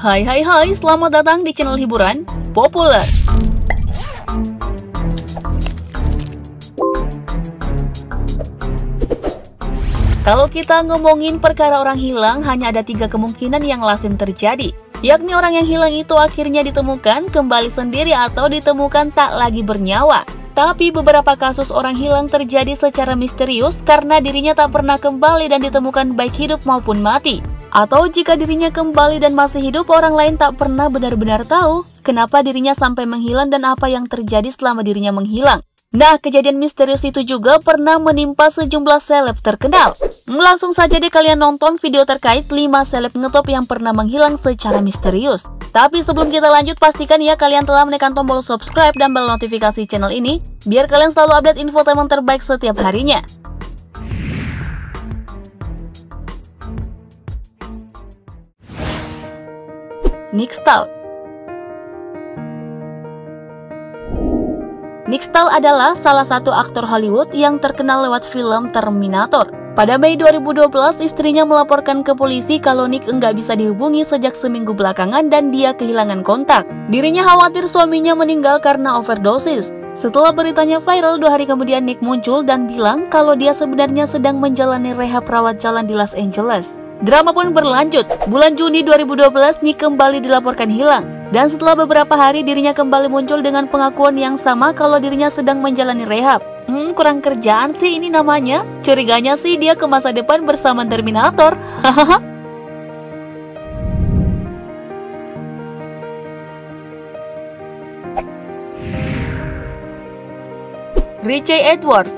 Hai, selamat datang di channel hiburan populer. Kalau kita ngomongin perkara orang hilang, hanya ada 3 kemungkinan yang lazim terjadi, yakni orang yang hilang itu akhirnya ditemukan kembali sendiri atau ditemukan tak lagi bernyawa. Tapi beberapa kasus orang hilang terjadi secara misterius karena dirinya tak pernah kembali dan ditemukan baik hidup maupun mati. Atau jika dirinya kembali dan masih hidup, orang lain tak pernah benar-benar tahu kenapa dirinya sampai menghilang dan apa yang terjadi selama dirinya menghilang. Nah, kejadian misterius itu juga pernah menimpa sejumlah seleb terkenal. Langsung saja deh kalian nonton video terkait 5 seleb ngetop yang pernah menghilang secara misterius. Tapi sebelum kita lanjut, pastikan ya kalian telah menekan tombol subscribe dan bel notifikasi channel ini, biar kalian selalu update infotainment terbaik setiap harinya. Nick Stahl. Nick Stahl adalah salah satu aktor Hollywood yang terkenal lewat film Terminator. Pada Mei 2012, istrinya melaporkan ke polisi kalau Nick enggak bisa dihubungi sejak seminggu belakangan dan dia kehilangan kontak. Dirinya khawatir suaminya meninggal karena overdosis. Setelah beritanya viral, 2 hari kemudian Nick muncul dan bilang kalau dia sebenarnya sedang menjalani rehab rawat jalan di Los Angeles. Drama pun berlanjut. Bulan Juni 2012, Nick kembali dilaporkan hilang. Dan setelah beberapa hari, dirinya kembali muncul dengan pengakuan yang sama kalau dirinya sedang menjalani rehab. Kurang kerjaan sih ini namanya. Curiganya sih dia ke masa depan bersama Terminator. Hahaha. Richey Edwards.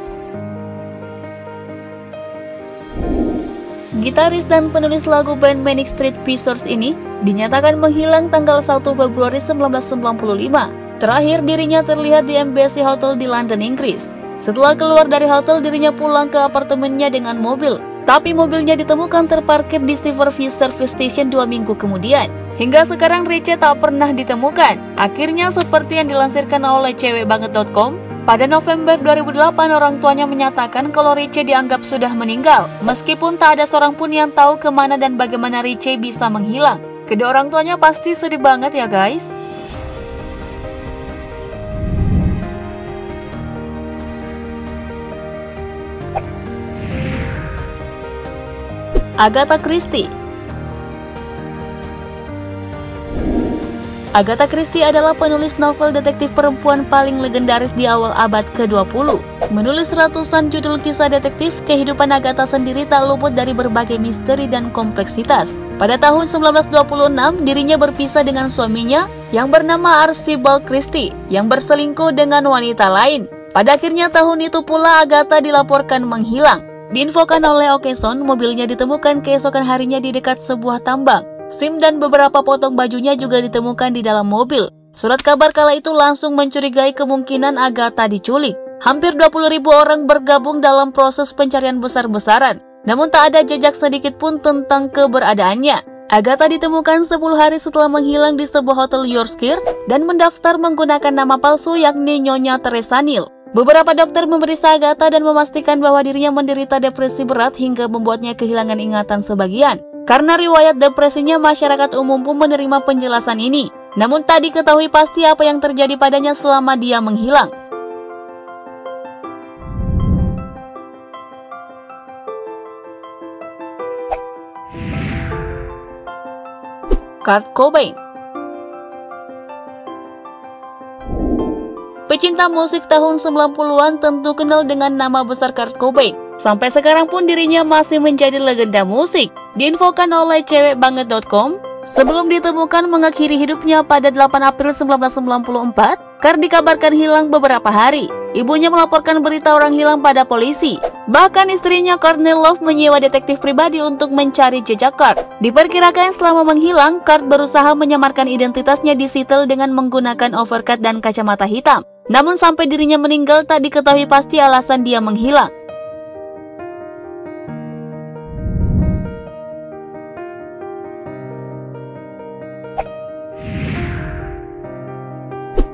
Gitaris dan penulis lagu band Manic Street Preachers ini dinyatakan menghilang tanggal 1 Februari 1995. Terakhir dirinya terlihat di Embassy Hotel di London, Inggris. Setelah keluar dari hotel, dirinya pulang ke apartemennya dengan mobil. Tapi mobilnya ditemukan terparkir di Silverview Service Station 2 minggu kemudian. Hingga sekarang Richey tak pernah ditemukan. Akhirnya seperti yang dilansirkan oleh cewekbanget.com, pada November 2008, orang tuanya menyatakan kalau Richey dianggap sudah meninggal, meskipun tak ada seorang pun yang tahu kemana dan bagaimana Richey bisa menghilang. Kedua orang tuanya pasti sedih banget ya guys. Agatha Christie. Agatha Christie adalah penulis novel detektif perempuan paling legendaris di awal abad ke-20. Menulis ratusan judul kisah detektif, kehidupan Agatha sendiri tak luput dari berbagai misteri dan kompleksitas. Pada tahun 1926, dirinya berpisah dengan suaminya yang bernama Archibald Christie yang berselingkuh dengan wanita lain. Pada akhirnya tahun itu pula Agatha dilaporkan menghilang. Diinfokan oleh Occasion, mobilnya ditemukan keesokan harinya di dekat sebuah tambang. SIM dan beberapa potong bajunya juga ditemukan di dalam mobil. Surat kabar kala itu langsung mencurigai kemungkinan Agatha diculik. Hampir 20.000 orang bergabung dalam proses pencarian besar-besaran. Namun tak ada jejak sedikit pun tentang keberadaannya. Agatha ditemukan 10 hari setelah menghilang di sebuah hotel Yorkshire dan mendaftar menggunakan nama palsu yakni Nyonya Teresa Neal. Beberapa dokter memeriksa Agatha dan memastikan bahwa dirinya menderita depresi berat hingga membuatnya kehilangan ingatan sebagian. Karena riwayat depresinya, masyarakat umum pun menerima penjelasan ini. Namun tak diketahui pasti apa yang terjadi padanya selama dia menghilang. Kurt Cobain. Pecinta musik tahun 90-an tentu kenal dengan nama besar Kurt Cobain. Sampai sekarang pun dirinya masih menjadi legenda musik. Diinfokan oleh cewekbanget.com, sebelum ditemukan mengakhiri hidupnya pada 8 April 1994, Kurt dikabarkan hilang beberapa hari. Ibunya melaporkan berita orang hilang pada polisi. Bahkan istrinya Courtney Love menyewa detektif pribadi untuk mencari jejak Kurt. Diperkirakan selama menghilang, Kurt berusaha menyamarkan identitasnya di Seattle dengan menggunakan overcoat dan kacamata hitam. Namun sampai dirinya meninggal tak diketahui pasti alasan dia menghilang.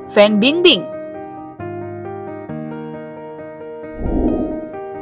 Fan Bingbing.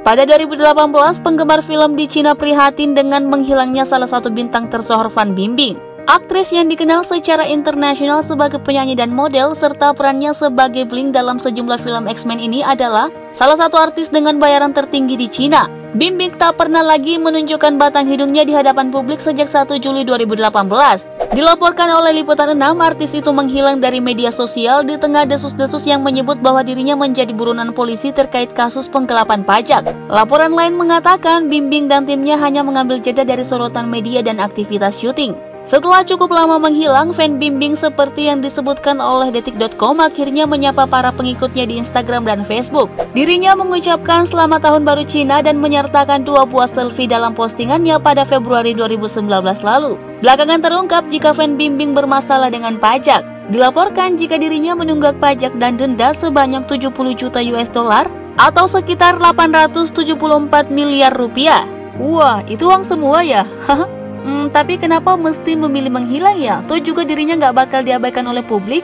Pada 2018, penggemar film di Cina prihatin dengan menghilangnya salah satu bintang tersohor Fan Bingbing. Aktris yang dikenal secara internasional sebagai penyanyi dan model, serta perannya sebagai Blink dalam sejumlah film X-Men ini adalah salah satu artis dengan bayaran tertinggi di Cina. Bim Bim tak pernah lagi menunjukkan batang hidungnya di hadapan publik sejak 1 Juli 2018. Dilaporkan oleh Liputan 6, artis itu menghilang dari media sosial di tengah desus-desus yang menyebut bahwa dirinya menjadi buronan polisi terkait kasus penggelapan pajak. Laporan lain mengatakan Bim Bim dan timnya hanya mengambil jeda dari sorotan media dan aktivitas syuting. Setelah cukup lama menghilang, fan Bim Bim seperti yang disebutkan oleh Detik.com akhirnya menyapa para pengikutnya di Instagram dan Facebook. Dirinya mengucapkan selamat tahun baru Cina dan menyertakan 2 buah selfie dalam postingannya pada Februari 2019 lalu. Belakangan terungkap jika fan Bim Bim bermasalah dengan pajak. Dilaporkan jika dirinya menunggak pajak dan denda sebanyak 70 juta US dollar atau sekitar 874 miliar rupiah. Wah, itu uang semua ya? Tapi kenapa mesti memilih menghilang ya? Toh juga dirinya nggak bakal diabaikan oleh publik.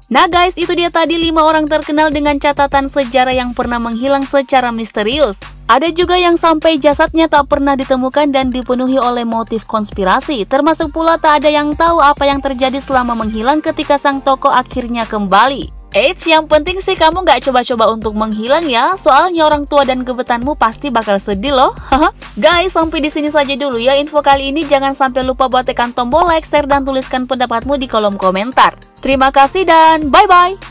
Nah guys, itu dia tadi 5 orang terkenal dengan catatan sejarah yang pernah menghilang secara misterius. Ada juga yang sampai jasadnya tak pernah ditemukan dan dipenuhi oleh motif konspirasi. Termasuk pula tak ada yang tahu apa yang terjadi selama menghilang ketika sang tokoh akhirnya kembali. Eits, yang penting sih kamu nggak coba-coba untuk menghilang ya, soalnya orang tua dan gebetanmu pasti bakal sedih loh. Guys, sampai di sini saja dulu ya info kali ini. Jangan sampai lupa buat tekan tombol like, share, dan tuliskan pendapatmu di kolom komentar. Terima kasih dan bye-bye!